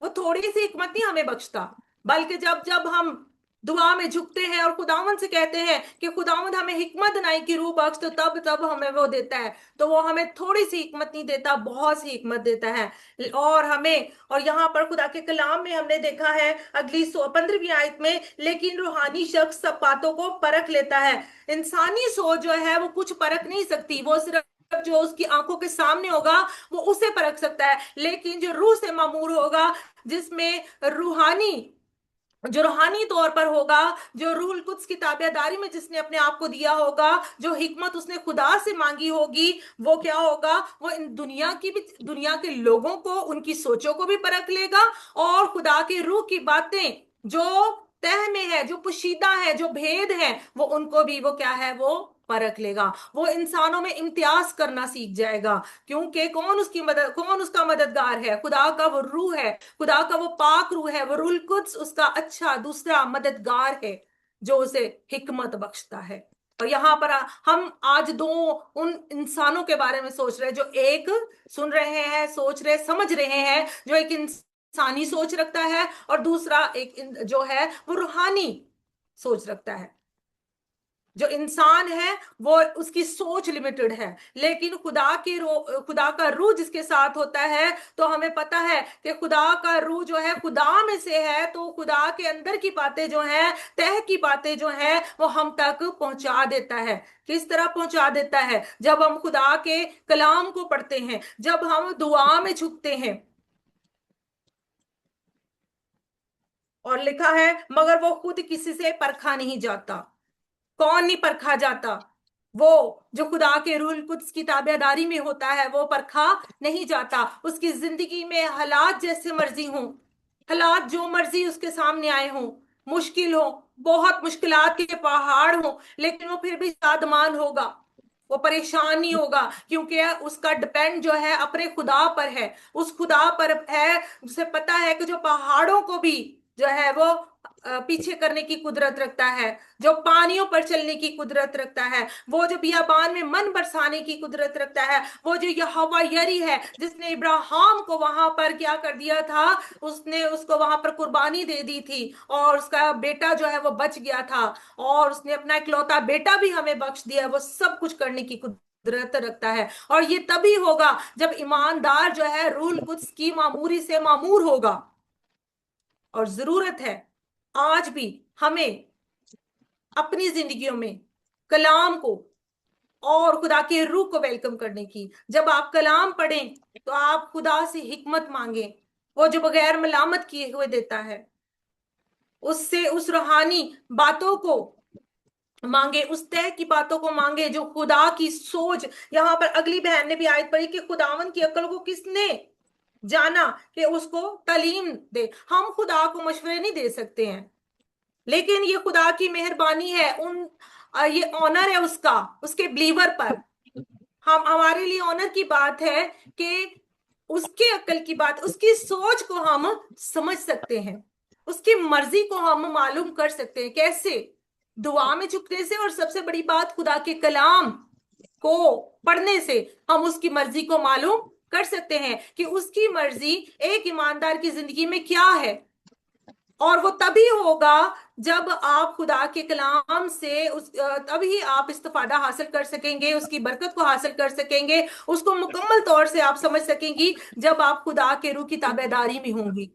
वो थोड़ी सी हिकमत नहीं हमें बख्शता, बल्कि जब जब हम दुआ में झुकते हैं और खुदावंद से कहते हैं कि खुदावंद हमें हिकमत नाई की रूह बख्श, तो तब तब हमें वो देता है। तो वो हमें थोड़ी सी हिकमत नहीं देता, बहुत सी हिकमत देता है। और यहाँ पर खुदा के कलाम में हमने देखा है अगली 15वीं आयत में, लेकिन रूहानी शख्स सब बातों को परख लेता है। इंसानी सोच जो है वो कुछ परख नहीं सकती, वो सिर्फ जो उसकी आंखों के सामने होगा वो उसे परख सकता है। लेकिन जो रूह से मामूर होगा, जिसमें जो रूहानी तौर पर होगा, जो रूहुल कुद्स की ताबेदारी में जिसने अपने आप को दिया होगा, जो हिकमत उसने खुदा से मांगी होगी, वो क्या होगा? वो इन दुनिया के लोगों को, उनकी सोचों को भी परख लेगा, और खुदा के रूह की बातें जो तह में है, जो पोशीदा है, जो भेद है, वो उनको भी वो क्या है? वो परख लेगा। वो इंसानों में इम्तियाज करना सीख जाएगा, क्योंकि कौन उसका मददगार है? खुदा का वो रूह है, खुदा का वो पाक रूह है, वो रूहुल कुद्स उसका अच्छा दूसरा मददगार है जो उसे हिकमत बख्शता है। और यहाँ पर हम आज दो उन इंसानों के बारे में सोच रहे हैं, जो एक सुन रहे हैं, सोच रहे, समझ रहे हैं, जो एक इंसानी सोच रखता है, और दूसरा एक जो है वो रूहानी सोच रखता है। जो इंसान है वो उसकी सोच लिमिटेड है, लेकिन खुदा का रूह जिसके साथ होता है, तो हमें पता है कि खुदा का रूह जो है खुदा में से है, तो खुदा के अंदर की बातें जो है, तह की बातें जो है, वो हम तक पहुंचा देता है। किस तरह पहुंचा देता है? जब हम खुदा के कलाम को पढ़ते हैं, जब हम दुआ में झुकते हैं। और लिखा है, मगर वो खुद किसी से परखा नहीं जाता। कौन नहीं परखा जाता? वो जो खुदा के रूल कुद्स की ताबेदारी में होता है, वो परखा नहीं जाता। उसकी जिंदगी में हालात जैसे मर्जी हो, हालात जो मर्जी उसके सामने आए हो, मुश्किल हो, बहुत मुश्किलात के पहाड़ हो, लेकिन वो फिर भी सादमान होगा, वो परेशान नहीं होगा, क्योंकि उसका डिपेंड जो है अपने खुदा पर है। उस खुदा पर है, उसे पता है कि जो पहाड़ों को भी जो है वो पीछे करने की कुदरत रखता है, जो पानियों पर चलने की कुदरत रखता है, वो जो बियाबान में मन बरसाने की कुदरत रखता है, वो जो यहोवा यरी है जिसने इब्राहिम को वहां पर क्या कर दिया था, उसने उसको वहां पर कुर्बानी दे दी थी, और उसका बेटा जो है वो बच गया था, और उसने अपना इकलौता बेटा भी हमें बख्श दिया। वो सब कुछ करने की कुदरत रखता है, और ये तभी होगा जब ईमानदार जो है रूल कुद्स की मामूरी से मामूर होगा। और जरूरत है आज भी हमें अपनी जिंदगियों में कलाम को और खुदा के रूह को वेलकम करने की। जब आप कलाम पढ़ें तो आप खुदा से हिकमत मांगे, वो जो बगैर मलामत किए हुए देता है, उससे उस रूहानी बातों को मांगे, उस तय की बातों को मांगे जो खुदा की सोच। यहाँ पर अगली बहन ने भी आयत पढ़ी कि खुदावन की अक्ल को किसने जाना कि उसको तालीम दे। हम खुदा को मशवरे नहीं दे सकते हैं, लेकिन ये खुदा की मेहरबानी है, ये ऑनर है उसका, उसके बिलीवर पर। हम हमारे लिए ऑनर की बात है कि उसके अक्ल की बात, उसकी सोच को हम समझ सकते हैं, उसकी मर्जी को हम मालूम कर सकते हैं। कैसे? दुआ में झुकने से, और सबसे बड़ी बात खुदा के कलाम को पढ़ने से हम उसकी मर्जी को मालूम कर सकते हैं कि उसकी मर्जी एक ईमानदार की जिंदगी में क्या है। और वो तभी होगा जब आप खुदा के कलाम से तभी आप इस्तिफादा हासिल कर सकेंगे, उसकी बरकत को हासिल कर सकेंगे, उसको मुकम्मल तौर से आप समझ सकेंगी, जब आप खुदा के रूह की ताबेदारी में होंगी।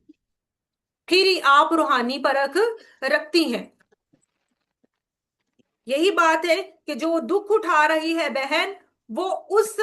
फिर ही आप रूहानी परख रखती हैं। यही बात है कि जो दुख उठा रही है बहन, वो उस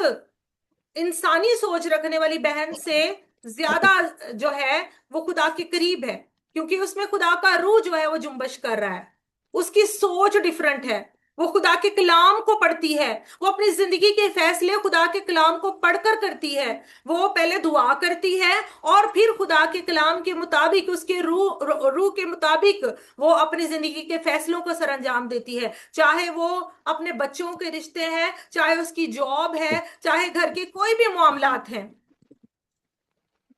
इंसानी सोच रखने वाली बहन से ज्यादा जो है वो खुदा के करीब है, क्योंकि उसमें खुदा का रूह जो है वो जुम्बश कर रहा है। उसकी सोच डिफरेंट है, वो खुदा के कलाम को पढ़ती है, वो अपनी जिंदगी के फैसले खुदा के कलाम को पढ़कर करती है। वो पहले दुआ करती है और फिर खुदा के कलाम के मुताबिक, उसके रूह के मुताबिक वो अपनी जिंदगी के फैसलों को सरअंजाम देती है। चाहे वो अपने बच्चों के रिश्ते हैं, चाहे उसकी जॉब है, चाहे घर के कोई भी मामलात हैं,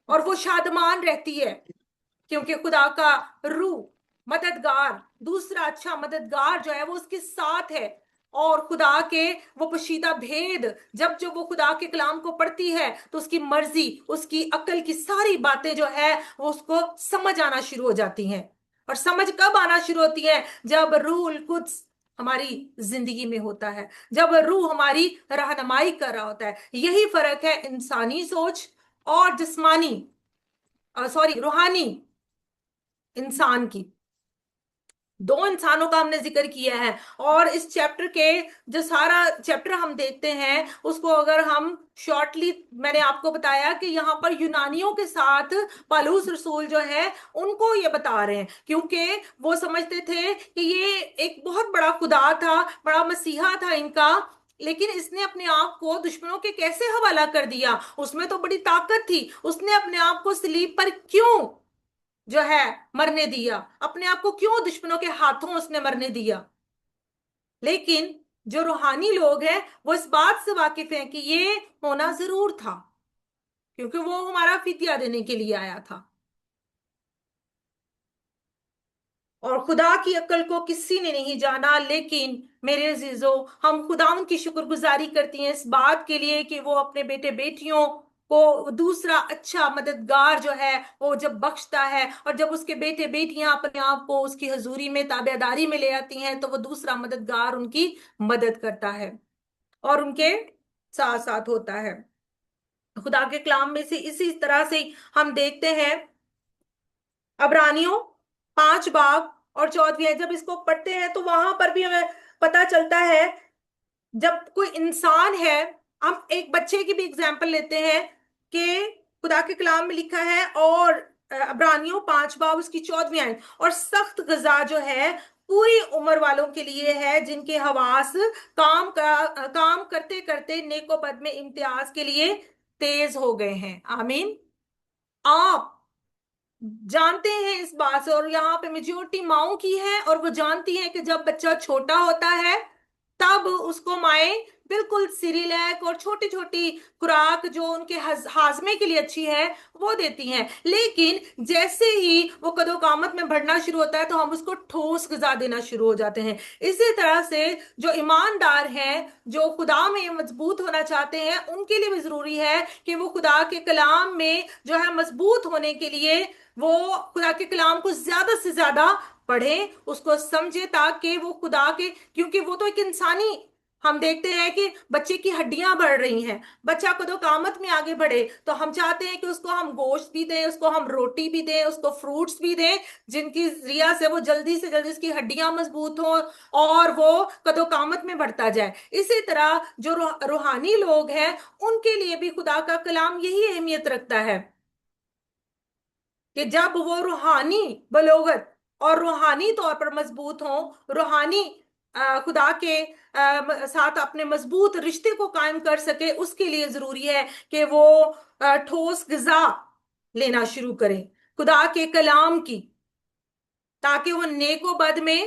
और वो शादमान रहती है, क्योंकि खुदा का रूह मददगार, दूसरा अच्छा मददगार जो है वो उसके साथ है। और खुदा के वो पोशीदा भेद, जब वो खुदा के कलाम को पढ़ती है, तो उसकी मर्जी, उसकी अक्ल की सारी बातें जो है वो उसको समझ आना शुरू हो जाती हैं। और समझ कब आना शुरू होती है? जब रूह कुद्स हमारी जिंदगी में होता है, जब रूह हमारी रहनुमाई कर रहा होता है। यही फर्क है इंसानी सोच और जिस्मानी, सॉरी, रूहानी इंसान की। दो इंसानों का हमने जिक्र किया है। और इस चैप्टर के जो सारा चैप्टर हम देखते हैं उसको अगर हम शॉर्टली, मैंने आपको बताया कि यहाँ पर यूनानियों के साथ पौलुस रसूल जो है उनको ये बता रहे हैं, क्योंकि वो समझते थे कि ये एक बहुत बड़ा खुदा था, बड़ा मसीहा था इनका, लेकिन इसने अपने आप को दुश्मनों के कैसे हवाला कर दिया। उसमें तो बड़ी ताकत थी, उसने अपने आप को सलीब पर क्यों जो है मरने दिया, अपने आप को क्यों दुश्मनों के हाथों उसने मरने दिया। लेकिन जो रूहानी लोग हैं वो इस बात से वाकिफ हैं कि ये होना जरूर था, क्योंकि वो हमारा फिदिया देने के लिए आया था। और खुदा की अक्ल को किसी ने नहीं जाना, लेकिन मेरे अजीजों, हम खुदा की शुक्रगुजारी करती हैं इस बात के लिए कि वो अपने बेटे बेटियों کو دوسرا اچھا مددگار جو ہے وہ جب بخشتا ہے، اور جب اس کے بیٹے بیٹیاں اپنے آپ کو اس کی حضوری میں تابعداری میں لے آتی ہیں، تو وہ دوسرا مددگار ان کی مدد کرتا ہے اور ان کے ساتھ ساتھ ہوتا ہے۔ خدا کے کلام میں سے اسی طرح سے ہم دیکھتے ہیں عبرانیوں 5 باب اور 14، جب اس کو پڑھتے ہیں تو وہاں پر بھی ہمیں پتا چلتا ہے، جب کوئی انسان ہے، ہم ایک بچے کی بھی اگزامپل لیتے ہیں کہ خدا کے کلام میں لکھا ہے، اور عبرانیوں 5 باب اس کی 14 اور سخت غذا جو ہے پوری عمر والوں کے لیے ہے، جن کے حواس کام کرتے کرتے نیک و بد میں امتیاز کے لیے تیز ہو گئے ہیں۔ آمین۔ آپ جانتے ہیں اس بات سے، اور یہاں پہ میجورٹی ماؤں کی ہے، اور وہ جانتی ہیں کہ جب بچہ چھوٹا ہوتا ہے تب اس کو مائیں بالکل سیریلیک اور چھوٹی چھوٹی خوراک جو ان کے ہاضمے کے لیے اچھی ہے وہ دیتی ہیں، لیکن جیسے ہی وہ قد و قامت میں بڑھنا شروع ہوتا ہے تو ہم اس کو ٹھوس غذا دینا شروع ہو جاتے ہیں۔ اسی طرح سے جو ایماندار ہیں، جو خدا میں مضبوط ہونا چاہتے ہیں، ان کے لیے بھی ضروری ہے کہ وہ خدا کے کلام میں جو ہے مضبوط ہونے کے لیے وہ خدا کے کلام کو زیادہ سے زیادہ پڑھیں، اس کو سمجھے، تاکہ وہ خدا کے، کیونکہ وہ تو ایک انسانی، ہم دیکھتے ہیں کہ بچے کی ہڈیاں بڑھ رہی ہیں، بچہ قد و قامت میں آگے بڑھے تو ہم چاہتے ہیں کہ اس کو ہم گوشت بھی دیں، اس کو ہم روٹی بھی دیں، اس کو فروٹس بھی دیں، جن کی ذریعہ سے وہ جلدی سے جلدی اس کی ہڈیاں مضبوط ہوں اور وہ قد و قامت میں بڑھتا جائے۔ اسی طرح جو روحانی لوگ ہیں ان کے لیے بھی خدا کا کلام یہی اہمیت رکھتا ہے کہ جب وہ روحانی بلوغت اور روحانی طور پر مضبوط ہوں، روحانی خدا کے ساتھ اپنے مضبوط رشتے کو قائم کر سکے، اس کے لیے ضروری ہے کہ وہ ٹھوس غذا لینا شروع کریں خدا کے کلام کی، تاکہ وہ نیک و بد میں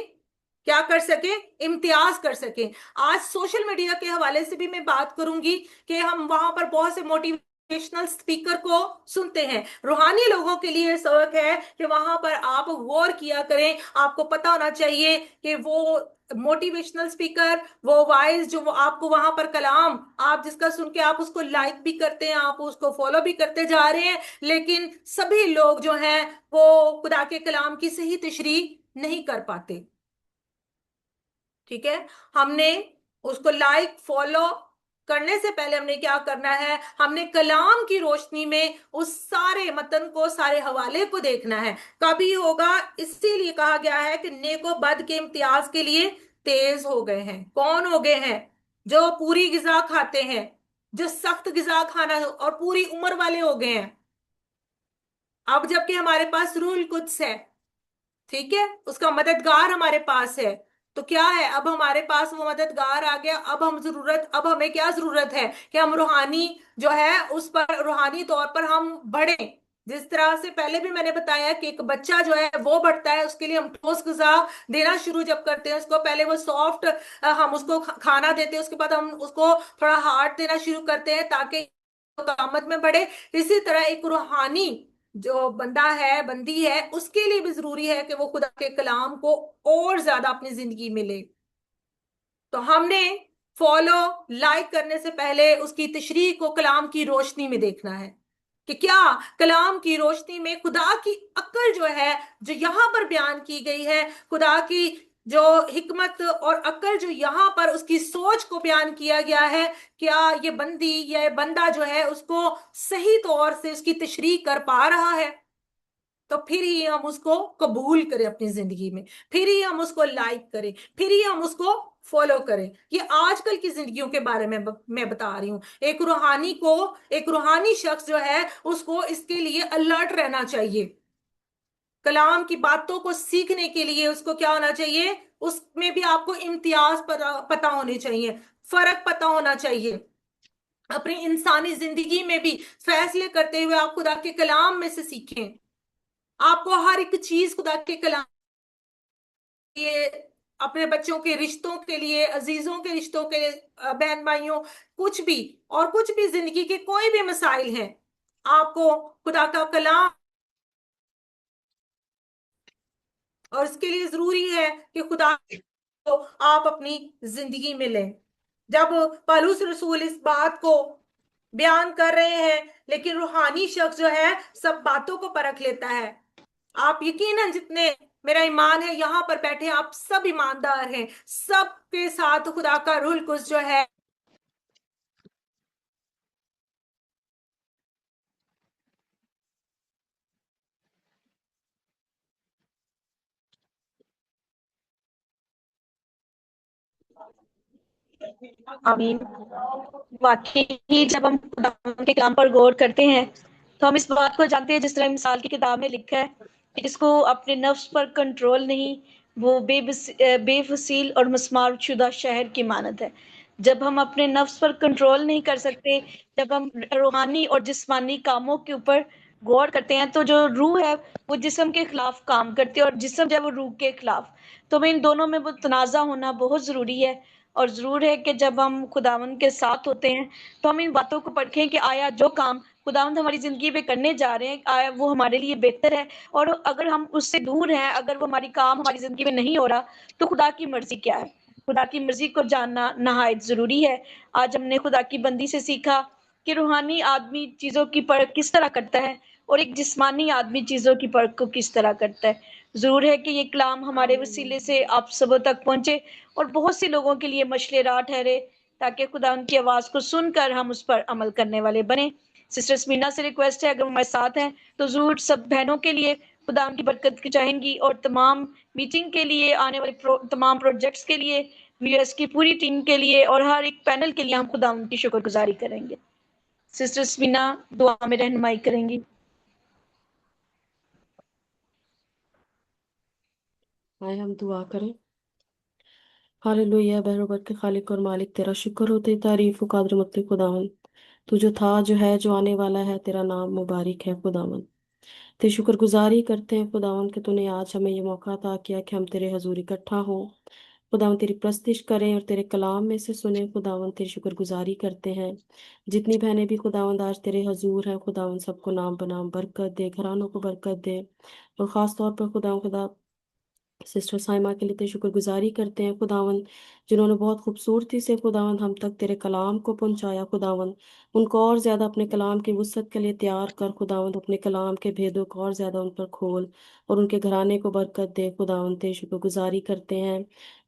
کیا کر سکے، امتیاز کر سکیں۔ آج سوشل میڈیا کے حوالے سے بھی میں بات کروں گی کہ ہم وہاں پر بہت سے موٹیویشنل سپیکر کو سنتے ہیں۔ روحانی لوگوں کے لیے سبق ہے کہ وہاں پر آپ غور کیا کریں، آپ کو پتا ہونا چاہیے کہ وہ موٹیویشنل سپیکر، وہ وائز جو وہ آپ کو وہاں پر کلام آپ جس کا سن کے آپ اس کو لائک بھی کرتے ہیں، آپ اس کو فالو بھی کرتے جا رہے ہیں، لیکن سبھی لوگ جو ہیں وہ خدا کے کلام کی صحیح تشریح نہیں کر پاتے۔ ٹھیک ہے، ہم نے اس کو لائک فالو کرنے سے پہلے ہم نے کیا کرنا ہے، ہم نے کلام کی روشنی میں اس سارے متن کو، سارے حوالے کو دیکھنا ہے۔ کبھی ہوگا، اسی لیے کہا گیا ہے کہ نیک و بد کے امتیاز کے لیے تیز ہو گئے ہیں۔ کون ہو گئے ہیں؟ جو پوری غذا کھاتے ہیں، جو سخت غذا کھانا اور پوری عمر والے ہو گئے ہیں۔ اب جبکہ ہمارے پاس روح القدس ہے، ٹھیک ہے، اس کا مددگار ہمارے پاس ہے، تو کیا ہے، اب ہمارے پاس وہ مددگار آ گیا، اب ہمیں کیا ضرورت ہے کہ ہم روحانی جو ہے اس پر روحانی طور پر ہم بڑھیں۔ جس طرح سے پہلے بھی میں نے بتایا کہ ایک بچہ جو ہے وہ بڑھتا ہے، اس کے لیے ہم ٹھوس غذا دینا شروع جب کرتے ہیں، اس کو پہلے وہ سافٹ ہم اس کو کھانا دیتے ہیں، اس کے بعد ہم اس کو تھوڑا ہارڈ دینا شروع کرتے ہیں تاکہ قامت میں بڑھے۔ اسی طرح ایک روحانی جو بندہ ہے، بندی ہے، اس کے لیے بھی ضروری ہے کہ وہ خدا کے کلام کو اور زیادہ اپنی زندگی میں لے۔ تو ہم نے فالو لائک کرنے سے پہلے اس کی تشریح کو کلام کی روشنی میں دیکھنا ہے کہ کیا کلام کی روشنی میں خدا کی عقل جو ہے، جو یہاں پر بیان کی گئی ہے، خدا کی جو حکمت اور عقل جو یہاں پر اس کی سوچ کو بیان کیا گیا ہے، کیا یہ بندی یا یہ بندہ جو ہے اس کو صحیح طور سے اس کی تشریح کر پا رہا ہے؟ تو پھر ہی ہم اس کو قبول کریں اپنی زندگی میں، پھر ہی ہم اس کو لائک کریں، پھر ہی ہم اس کو فالو کریں۔ یہ آج کل کی زندگیوں کے بارے میں بتا رہی ہوں۔ ایک روحانی شخص جو ہے اس کو اس کے لیے الرٹ رہنا چاہیے، کلام کی باتوں کو سیکھنے کے لیے اس کو کیا ہونا چاہیے، اس میں بھی آپ کو امتیاز پتا ہونے چاہیے، فرق پتا ہونا چاہیے۔ اپنی انسانی زندگی میں بھی فیصلے کرتے ہوئے آپ خدا کے کلام میں سے سیکھیں۔ آپ کو ہر ایک چیز خدا کے کلام کے لیے، اپنے بچوں کے رشتوں کے لیے، عزیزوں کے رشتوں کے لیے، بہن بھائیوں، کچھ بھی زندگی کے کوئی بھی مسائل ہیں، آپ کو خدا کا کلام، اور اس کے لیے ضروری ہے کہ خدا کو آپ اپنی زندگی میں لیں۔ جب پالوس رسول اس بات کو بیان کر رہے ہیں، لیکن روحانی شخص جو ہے سب باتوں کو پرکھ لیتا ہے۔ آپ یقیناً جتنے میرا ایمان ہے یہاں پر بیٹھے آپ سب ایماندار ہیں، سب کے ساتھ خدا کا روح القدس جو ہے آمین۔ واقعی ہی جب ہم خدا کے کلام پر غور کرتے ہیں تو ہم اس بات کو جانتے ہیں، جس طرح مثال کی کتاب میں لکھا ہے کہ جس کو اپنے نفس پر کنٹرول نہیں، وہ بے فصیل اور مسمار شدہ شہر کی مانند ہے۔ جب ہم اپنے نفس پر کنٹرول نہیں کر سکتے، جب ہم روحانی اور جسمانی کاموں کے اوپر غور کرتے ہیں، تو جو روح ہے وہ جسم کے خلاف کام کرتی ہے، اور جسم جو ہے وہ روح کے خلاف۔ تو ہمیں ان دونوں میں وہ تنازع ہونا بہت ضروری ہے، اور ضرور ہے کہ جب ہم خداوند کے ساتھ ہوتے ہیں تو ہم ان باتوں کو پرکھیں کہ آیا جو کام خداوند ہماری زندگی میں کرنے جا رہے ہیں آیا وہ ہمارے لیے بہتر ہے، اور اگر ہم اس سے دور ہیں، اگر وہ ہماری کام ہماری زندگی میں نہیں ہو رہا، تو خدا کی مرضی کیا ہے۔ خدا کی مرضی کو جاننا نہایت ضروری ہے۔ آج ہم نے خدا کی بندی سے سیکھا کہ روحانی آدمی چیزوں کی پرکھ کس طرح کرتا ہے، اور ایک جسمانی آدمی چیزوں کی پرکھ کو کس طرح کرتا ہے۔ ضرور ہے کہ یہ کلام ہمارے وسیلے سے آپ سبوں تک پہنچے اور بہت سے لوگوں کے لیے مشعل راہ ٹھہرے، تاکہ خدا ان کی آواز کو سن کر ہم اس پر عمل کرنے والے بنیں۔ سسٹر سمینا سے ریکویسٹ ہے، اگر وہ ہمارے ساتھ ہیں تو ضرور سب بہنوں کے لیے خدا ان کی برکت کی چاہیں گی، اور تمام میٹنگ کے لیے، آنے والے تمام پروجیکٹس کے لیے، وی ایس کی پوری ٹیم کے لیے، اور ہر ایک پینل کے لیے ہم خدا ان کی شکر گزاری کریں گے۔ سسٹر سمینا دعا میں رہنمائی کریں گی۔ آئے ہم دعا کریں۔ ہاللویہ، بہروبر کے خالق اور مالک، تیرا شکر ہو، تیری تعریف ہو قادر مطلق خداوند۔ تو جو تھا، جو ہے، جو آنے والا ہے، تیرا نام مبارک ہے خداوند۔ تیری شکر گزاری کرتے ہیں خداوند کہ تو نے آج ہمیں یہ موقع عطا کیا کہ ہم تیرے حضور اکٹھا ہوں۔ خداوند تیری پرستش کریں اور تیرے کلام میں سے سنیں۔ خداوند تیری شکر گزاری کرتے ہیں، جتنی بہنیں بھی خداوند آج تیرے حضور ہیں، خداوند سب کو نام بنام برکت دے، گھرانوں کو برکت دے، اور خاص طور پر خدا سسٹر سائمہ کے لیے تیری شکر گزاری کرتے ہیں خداوند، جنہوں نے بہت خوبصورتی سے خداوند ہم تک تیرے کلام کو پہنچایا خداوند۔ ان کو اور زیادہ اپنے کلام کی وسعت کے لیے تیار کر خداوند، اپنے کلام کے بھیدوں کو اور زیادہ ان پر کھول، اور ان کے گھرانے کو برکت دے خداوند۔ تیری شکر گزاری کرتے ہیں،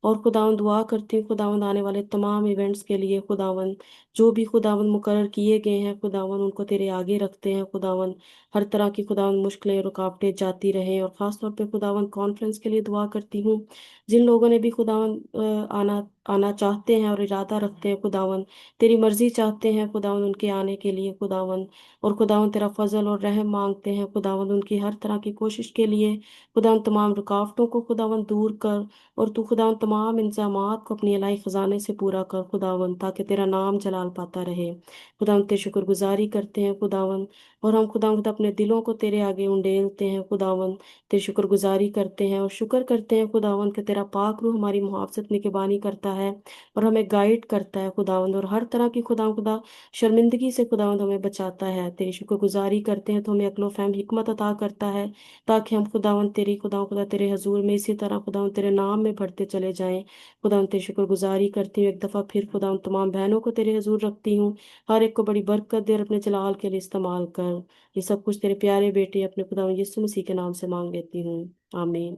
اور خداوند دعا کرتی ہوں خداوند آنے والے تمام ایونٹس کے لیے خداوند، جو بھی خداوند مقرر کیے گئے ہیں خداوند، ان کو تیرے آگے رکھتے ہیں خداوند۔ ہر طرح کی خداوند مشکلیں، رکاوٹیں جاتی رہیں، اور خاص طور پہ خداوند کانفرنس کے لیے دعا کرتی ہوں۔ جن لوگوں نے بھی خداوند آنا چاہتے ہیں اور ارادہ رکھتے ہیں خداوند، تیری مرضی چاہتے ہیں خداوند ان کے آنے کے لیے خداوند، اور خداوند تیرا فضل اور رحم مانگتے ہیں خداوند ان کی ہر طرح کی کوشش کے لیے خداوند۔ تمام رکاوٹوں کو خداوند دور کر، اور تو خداوند تمام انتظامات کو اپنی الہی خزانے سے پورا کر خداوند، تاکہ تیرا نام جلال پاتا رہے خداوند۔ تیری شکر گزاری کرتے ہیں خداوند، اور ہم خداوند اپنے دلوں کو تیرے آگے انڈیلتے ہیں خداوند، تیری شکر گزاری کرتے ہیں، اور شکر کرتے ہیں خداوند کہ تیرا پاک روح ہماری محافظت نگہبانی کرتا ہے اور ہمیں گائیڈ کرتا ہے خداوند، اور ہر طرح کی خدا شرمندگی سے خداوند ہمیں بچاتا ہے۔ تیری شکر گزاری کرتے ہیں تو ہمیں عقل و فہم حکمت عطا کرتا ہے، تاکہ ہم خداوند تیری خدا تیرے حضور میں اسی طرح خداوند تیرے نام میں بڑھتے چلے جائیں خداوند۔ تیری شکر گزاری کرتی ہوں، ایک دفعہ پھر خداوند تمام بہنوں کو تیرے حضور رکھتی ہوں، ہر ایک کو بڑی برکت دے اور اپنے جلال کے لیے استعمال کر۔ یہ سب کچھ تیرے پیارے بیٹے اپنے خداوند یسوع مسیح کے نام سے مانگ لیتی ہوں، آمین۔